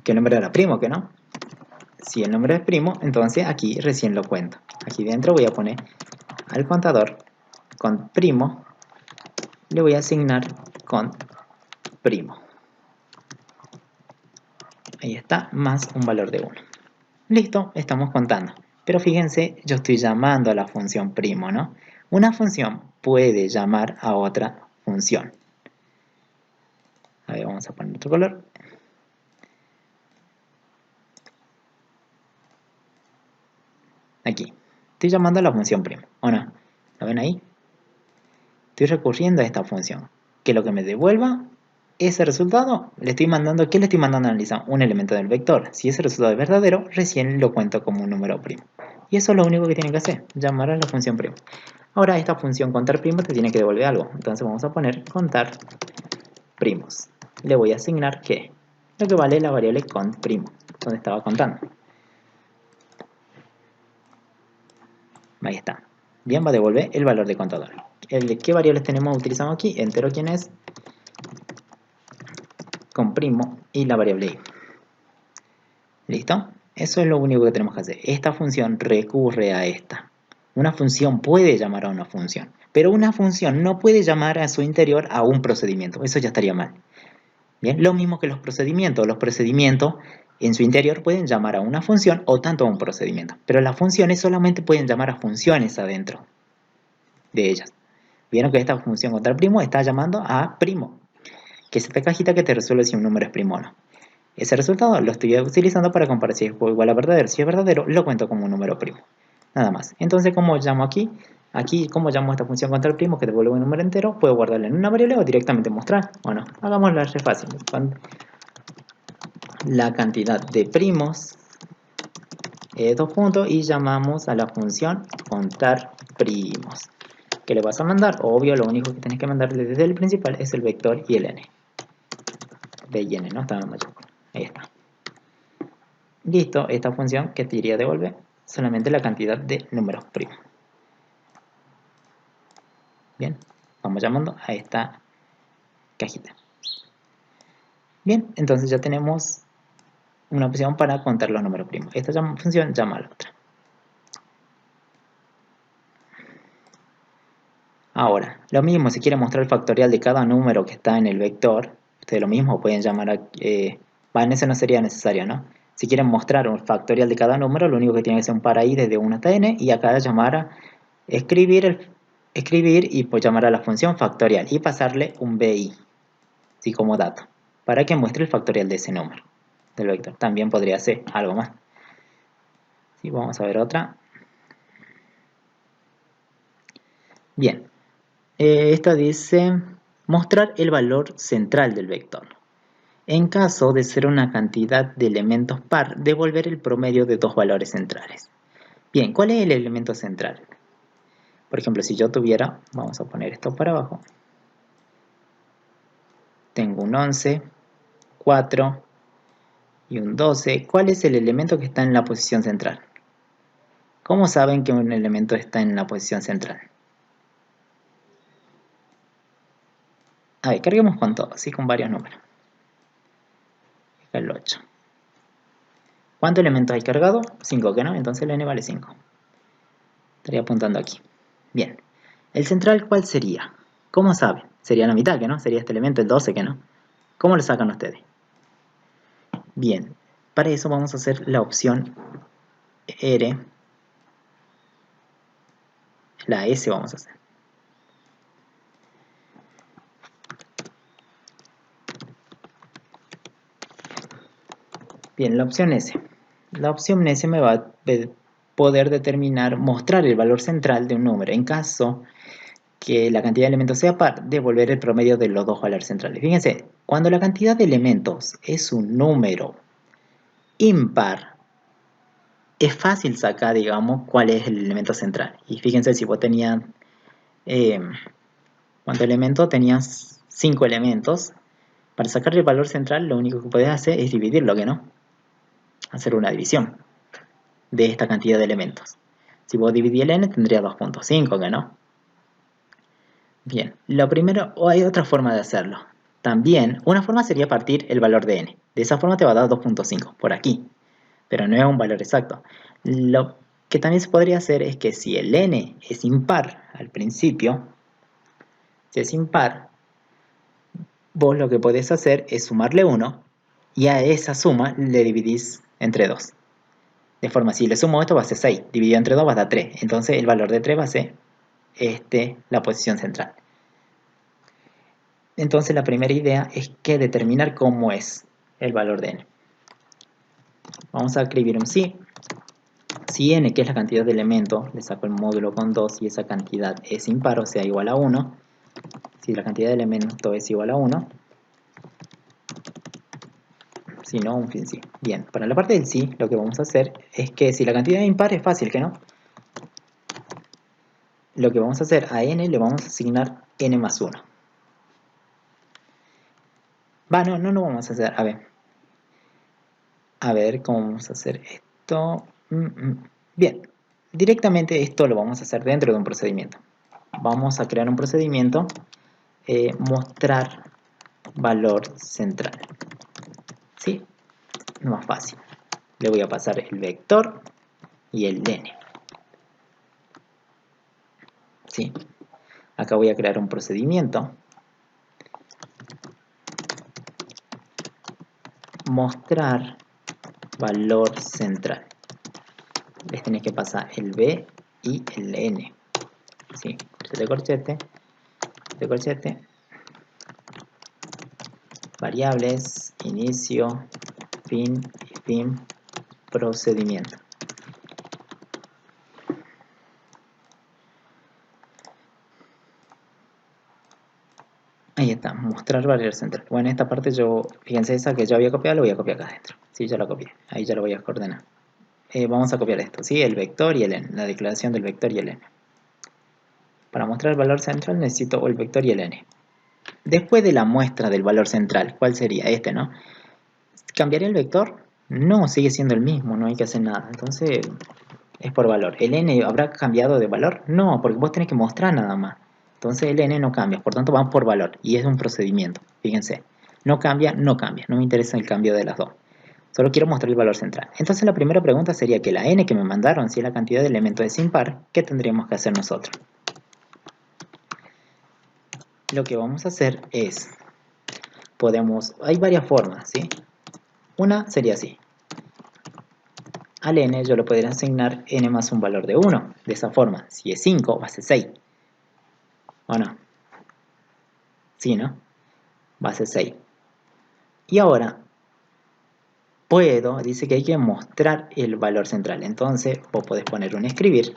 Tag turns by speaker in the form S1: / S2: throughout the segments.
S1: que el número era primo, ¿que no? Si el número es primo, entonces aquí recién lo cuento. Aquí dentro voy a poner al contador con primo, le voy a asignar con primo. Ahí está, más un valor de 1. Listo, estamos contando. Pero fíjense, yo estoy llamando a la función primo, ¿no? Una función puede llamar a otra función. A ver, vamos a poner otro color. Aquí. Estoy llamando a la función primo, ¿o no? ¿Lo ven ahí? Estoy recurriendo a esta función. Que lo que me devuelva ese resultado, ¿qué le estoy mandando a analizar? Un elemento del vector. Si ese resultado es verdadero, recién lo cuento como un número primo. Y eso es lo único que tienen que hacer, llamar a la función primo. Ahora esta función contar primo te tiene que devolver algo. Entonces vamos a poner contar primos. Le voy a asignar que lo que vale la variable cont primo, donde estaba contando. Ahí está. Bien, va a devolver el valor de contador. ¿Qué variables tenemos utilizado aquí? Entero, ¿quién es? Con primo y la variable i. ¿Listo? Eso es lo único que tenemos que hacer. Esta función recurre a esta. Una función puede llamar a una función, pero una función no puede llamar a su interior a un procedimiento. Eso ya estaría mal. Bien, lo mismo que los procedimientos. Los procedimientos en su interior pueden llamar a una función o tanto a un procedimiento. Pero las funciones solamente pueden llamar a funciones adentro de ellas. Vieron que esta función contar primo está llamando a primo, que es esta cajita que te resuelve si un número es primo o no. Ese resultado lo estoy utilizando para comparar si es igual a verdadero. Si es verdadero, lo cuento como un número primo. Nada más. Entonces, ¿cómo llamo aquí? Aquí, ¿cómo llamo esta función contar primo que devuelve un número entero? Puedo guardarla en una variable o directamente mostrar. Bueno, hagámoslo re fácil. La cantidad de primos, dos puntos, y llamamos a la función contar primos. ¿Qué le vas a mandar? Obvio, lo único que tienes que mandarle desde el principal es el vector y el n. B y n, ¿no? Está en mayúscula. Ahí está. Listo, esta función que te iría a devolver solamente la cantidad de números primos. Bien, vamos llamando a esta cajita. Bien, entonces ya tenemos una opción para contar los números primos. Esta función llama a la otra. Ahora, lo mismo, si quieren mostrar el factorial de cada número que está en el vector, ustedes lo mismo pueden llamar a... en ese no sería necesario, ¿no? Si quieren mostrar un factorial de cada número, lo único que tienen que hacer un para i desde 1 hasta n, y acá llamar a escribir y pues llamar a la función factorial y pasarle un bi, ¿sí? Como dato, para que muestre el factorial de ese número del vector. También podría ser algo más. ¿Sí? Vamos a ver otra. Bien. Esta dice mostrar el valor central del vector. En caso de ser una cantidad de elementos par, devolver el promedio de dos valores centrales. Bien, ¿cuál es el elemento central? Por ejemplo, si yo tuviera, vamos a poner esto para abajo, tengo un 11, 4 y un 12. ¿Cuál es el elemento que está en la posición central? ¿Cómo saben que un elemento está en la posición central? A ver, carguemos con todo, así con varios números. El 8. ¿Cuántos elementos hay cargado? 5, ¿que no? Entonces el n vale 5. Estaría apuntando aquí. Bien. ¿El central cuál sería? ¿Cómo saben? Sería la mitad, ¿que no? Sería este elemento, el 12, ¿que no? ¿Cómo lo sacan ustedes? Bien. Para eso vamos a hacer la opción R. La S vamos a hacer. Bien, la opción S. La opción S me va a poder determinar, mostrar el valor central de un número. En caso que la cantidad de elementos sea par, devolver el promedio de los dos valores centrales. Fíjense, cuando la cantidad de elementos es un número impar, es fácil sacar, digamos, cuál es el elemento central. Y fíjense, si vos tenías, ¿cuántos elementos? Tenías 5 elementos. Para sacar el valor central, lo único que podés hacer es dividirlo, ¿que no? Hacer una división de esta cantidad de elementos. Si vos dividís el n, tendría 2.5, ¿que no? Bien, lo primero, o hay otra forma de hacerlo. También, una forma sería partir el valor de n. De esa forma te va a dar 2.5 por aquí, pero no es un valor exacto. Lo que también se podría hacer es que si el n es impar al principio, si es impar, vos lo que podés hacer es sumarle 1 y a esa suma le dividís entre 2. De forma, si le sumo esto va a ser 6, dividido entre 2 va a dar 3. Entonces el valor de 3 va a ser la posición central. Entonces la primera idea es que determinar cómo es el valor de n. Vamos a escribir un si. Si n, que es la cantidad de elementos, le saco el módulo con 2 y esa cantidad es impar, o sea, igual a 1. Si la cantidad de elementos es igual a 1, si no, un fin sí. Bien, para la parte del sí, lo que vamos a hacer es que si la cantidad es impar, es fácil, ¿que no? Lo que vamos a hacer a n le vamos a asignar n más 1. No lo vamos a hacer. A ver cómo vamos a hacer esto. Bien, directamente esto lo vamos a hacer dentro de un procedimiento. Vamos a crear un procedimiento, mostrar valor central. ¿Sí? Más fácil. Le voy a pasar el vector y el n. ¿Sí? Acá voy a crear un procedimiento. Mostrar valor central. Les tenéis que pasar el b y el n. ¿Sí? Corchete, corchete. Variables, inicio, fin, procedimiento. Ahí está, mostrar valor central. Bueno, esta parte fíjense, esa que yo había copiado, la voy a copiar acá adentro. Sí, ya la copié. Ahí ya lo voy a coordenar. Vamos a copiar esto, ¿sí? El vector y el n, la declaración del vector y el n. Para mostrar el valor central necesito el vector y el n. Después de la muestra del valor central, ¿cuál sería? Este, ¿no? ¿Cambiaría el vector? No, sigue siendo el mismo, no hay que hacer nada. Entonces, es por valor. ¿El n habrá cambiado de valor? No, porque vos tenés que mostrar nada más. Entonces el n no cambia, por tanto van por valor. Y es un procedimiento, fíjense. No cambia, no cambia. No me interesa el cambio de las dos. Solo quiero mostrar el valor central. Entonces la primera pregunta sería que la n que me mandaron, si la cantidad de elementos es impar, ¿qué tendríamos que hacer nosotros? Lo que vamos a hacer es, hay varias formas, ¿sí? Una sería así. Al n yo le podría asignar n más un valor de 1. De esa forma, si es 5, va a ser 6. ¿O no? Sí, ¿no? Va a ser 6. Y ahora, dice que hay que mostrar el valor central. Entonces, vos podés poner un escribir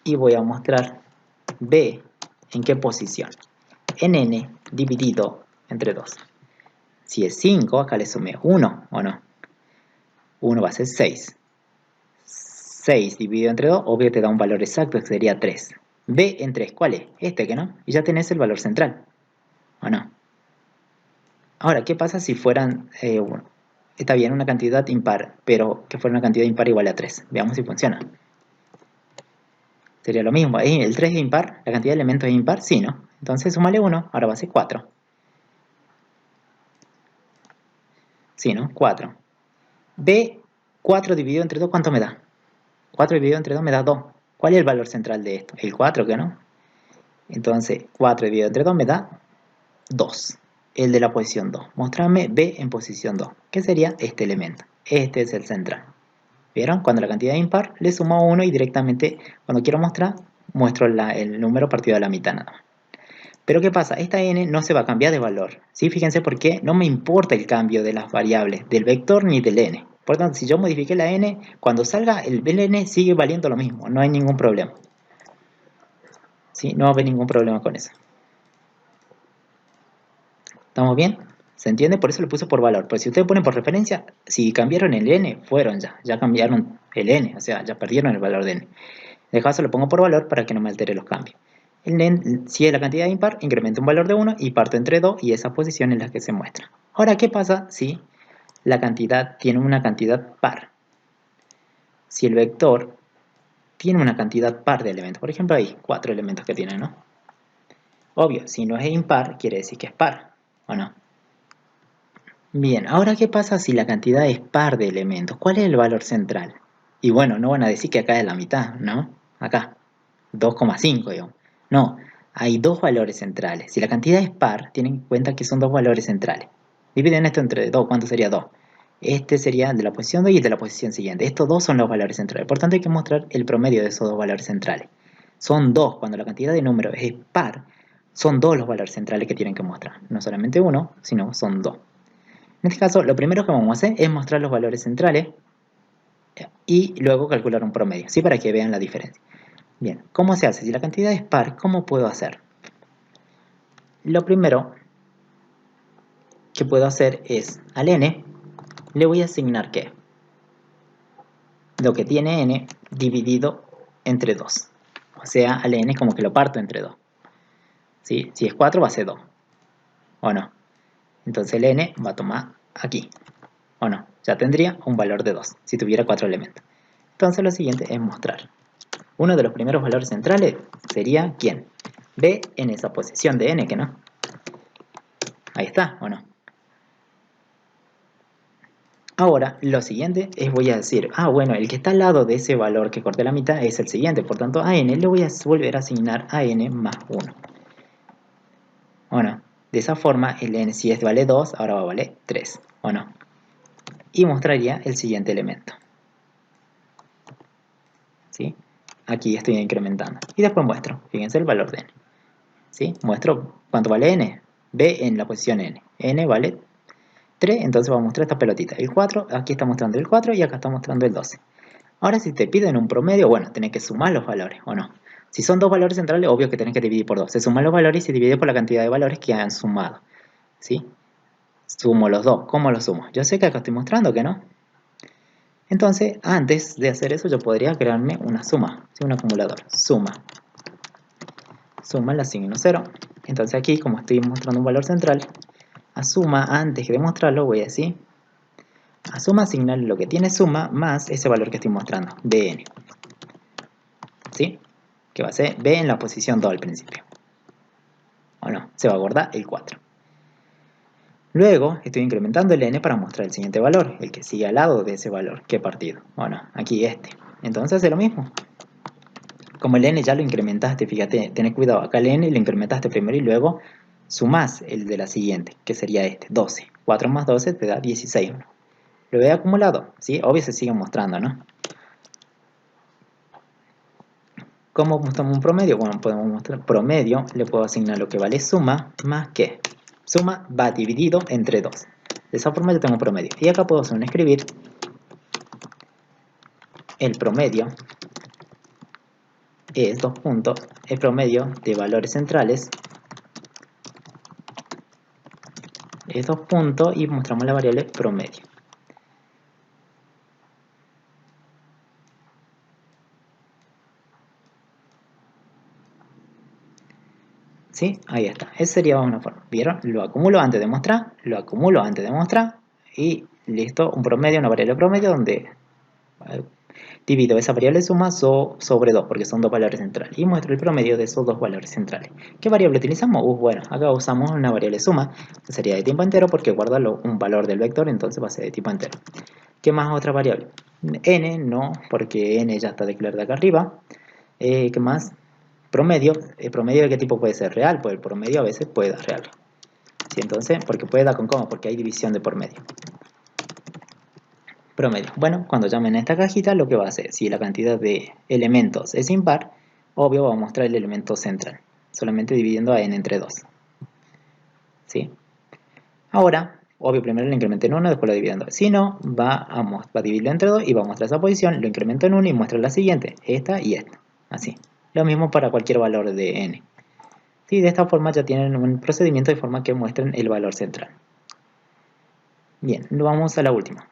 S1: y voy a mostrar b en qué posición. En n dividido entre 2. Si es 5, acá le sumé 1, ¿o no? 1 va a ser 6. 6 dividido entre 2, obvio te da un valor exacto, que sería 3. B en 3, ¿cuál es? Este, que no. Y ya tenés el valor central, ¿o no? Ahora, ¿qué pasa si fueran, está bien, una cantidad impar, pero que fuera una cantidad impar igual a 3? Veamos si funciona. Sería lo mismo. ¿El 3 es impar? ¿La cantidad de elementos es impar? Sí, ¿no? Entonces, súmale 1, ahora va a ser 4. Sí, ¿no? 4. B, 4 dividido entre 2, ¿cuánto me da? 4 dividido entre 2 me da 2. ¿Cuál es el valor central de esto? El 4, ¿qué no? Entonces, 4 dividido entre 2 me da 2. El de la posición 2. Mostrarme B en posición 2. ¿Qué sería este elemento? Este es el central. ¿Vieron? Cuando la cantidad es impar, le sumo 1 y directamente, cuando quiero mostrar, muestro el número partido a la mitad nada más. Pero ¿qué pasa? Esta n no se va a cambiar de valor. ¿Sí? Fíjense por qué no me importa el cambio de las variables, del vector ni del n. Por tanto, si yo modifiqué la n, cuando salga el n sigue valiendo lo mismo. No hay ningún problema. ¿Sí? No va a haber ningún problema con eso. ¿Estamos bien? ¿Se entiende? Por eso lo puse por valor. Pues si ustedes ponen por referencia, si cambiaron el n, fueron ya cambiaron el n, o sea, ya perdieron el valor de n. De caso lo pongo por valor para que no me altere los cambios. Si es la cantidad impar, incremento un valor de 1 y parto entre 2 y esa posición es la que se muestra. Ahora, ¿qué pasa si la cantidad tiene una cantidad par? Si el vector tiene una cantidad par de elementos, por ejemplo hay 4 elementos que tiene, ¿no? Obvio, si no es impar, quiere decir que es par, ¿o no? Bien, ahora ¿qué pasa si la cantidad es par de elementos? ¿Cuál es el valor central? Y bueno, no van a decir que acá es la mitad, ¿no? Acá, 2,5, digamos. No, hay dos valores centrales. Si la cantidad es par, tienen en cuenta que son dos valores centrales. Dividen esto entre 2, ¿cuánto sería 2? Este sería de la posición 2 y el de la posición siguiente. Estos dos son los valores centrales. Por tanto, hay que mostrar el promedio de esos dos valores centrales. Son dos, cuando la cantidad de números es par, son dos los valores centrales que tienen que mostrar. No solamente uno, sino son dos. En este caso, lo primero que vamos a hacer es mostrar los valores centrales y luego calcular un promedio, ¿sí? Para que vean la diferencia. Bien, ¿cómo se hace? Si la cantidad es par, ¿cómo puedo hacer? Lo primero que puedo hacer es, al n, le voy a asignar ¿qué? Lo que tiene n dividido entre 2. O sea, al n como que lo parto entre 2. ¿Sí? Si es 4 va a ser 2. ¿O no? Entonces el n va a tomar aquí. ¿O no? Ya tendría un valor de 2, si tuviera 4 elementos. Entonces lo siguiente es mostrar. Uno de los primeros valores centrales sería ¿quién? B en esa posición de n, que no. Ahí está, ¿o no? Ahora, lo siguiente es voy a decir, bueno, el que está al lado de ese valor que corté la mitad es el siguiente. Por tanto, a n le voy a volver a asignar a n más 1. ¿O no? De esa forma, el n si vale 2, ahora va a valer 3. ¿O no? Y mostraría el siguiente elemento. ¿Sí? Aquí estoy incrementando. Y después muestro, fíjense el valor de n. ¿Sí? Muestro cuánto vale n. B en la posición n. N vale 3, entonces vamos a mostrar esta pelotita. El 4, aquí está mostrando el 4 y acá está mostrando el 12. Ahora si te piden un promedio, bueno, tenés que sumar los valores, ¿o no? Si son dos valores centrales, obvio que tenés que dividir por 2. Se suman los valores y se divide por la cantidad de valores que han sumado. ¿Sí? Sumo los dos. ¿Cómo los sumo? Yo sé que acá estoy mostrando que no. Entonces, antes de hacer eso, yo podría crearme una suma. ¿Sí? Un acumulador. Suma. Suma le asigno 0. Entonces aquí, como estoy mostrando un valor central, a suma, antes de mostrarlo, voy a decir, a suma asignarle lo que tiene suma más ese valor que estoy mostrando, bn. ¿Sí? Que va a ser b en la posición 2 al principio. ¿O no? Se va a guardar el 4. Luego estoy incrementando el n para mostrar el siguiente valor, el que sigue al lado de ese valor que he partido. Bueno, aquí este. Entonces hace lo mismo. Como el n ya lo incrementaste, fíjate, tenés cuidado, acá el n lo incrementaste primero y luego sumás el de la siguiente, que sería este, 12. 4 más 12 te da 16. Lo he acumulado, ¿sí? Obvio se sigue mostrando, ¿no? ¿Cómo mostramos un promedio? Bueno, podemos mostrar promedio, le puedo asignar lo que vale suma más que. Suma va dividido entre 2. De esa forma yo tengo un promedio. Y acá puedo hacer un escribir. El promedio es 2 puntos. El promedio de valores centrales es 2 puntos y mostramos la variable promedio. ¿Sí? Ahí está. Esa sería una forma. ¿Vieron? Lo acumulo antes de mostrar, lo acumulo antes de mostrar y listo, un promedio, una variable promedio donde divido esa variable suma sobre 2 porque son dos valores centrales y muestro el promedio de esos dos valores centrales. ¿Qué variable utilizamos? Bueno, acá usamos una variable suma que sería de tipo entero porque guarda un valor del vector, entonces va a ser de tipo entero. ¿Qué más otra variable? N, no, porque n ya está declarada acá arriba. ¿Qué más? Promedio. ¿El promedio de qué tipo puede ser? Real, pues el promedio a veces puede dar real. ¿Sí? Entonces, porque puede dar con coma, porque hay división de por medio. Promedio. Bueno, cuando llamen a esta cajita, lo que va a hacer, si la cantidad de elementos es impar, obvio va a mostrar el elemento central, solamente dividiendo a n entre 2. ¿Sí? Ahora, obvio, primero lo incremento en 1, después lo divido en 2. Si no, va a dividirlo entre 2 y va a mostrar esa posición, lo incremento en 1 y muestra la siguiente, esta y esta. Así. Lo mismo para cualquier valor de n. ¿Sí? De esta forma ya tienen un procedimiento de forma que muestren el valor central. Bien, vamos a la última.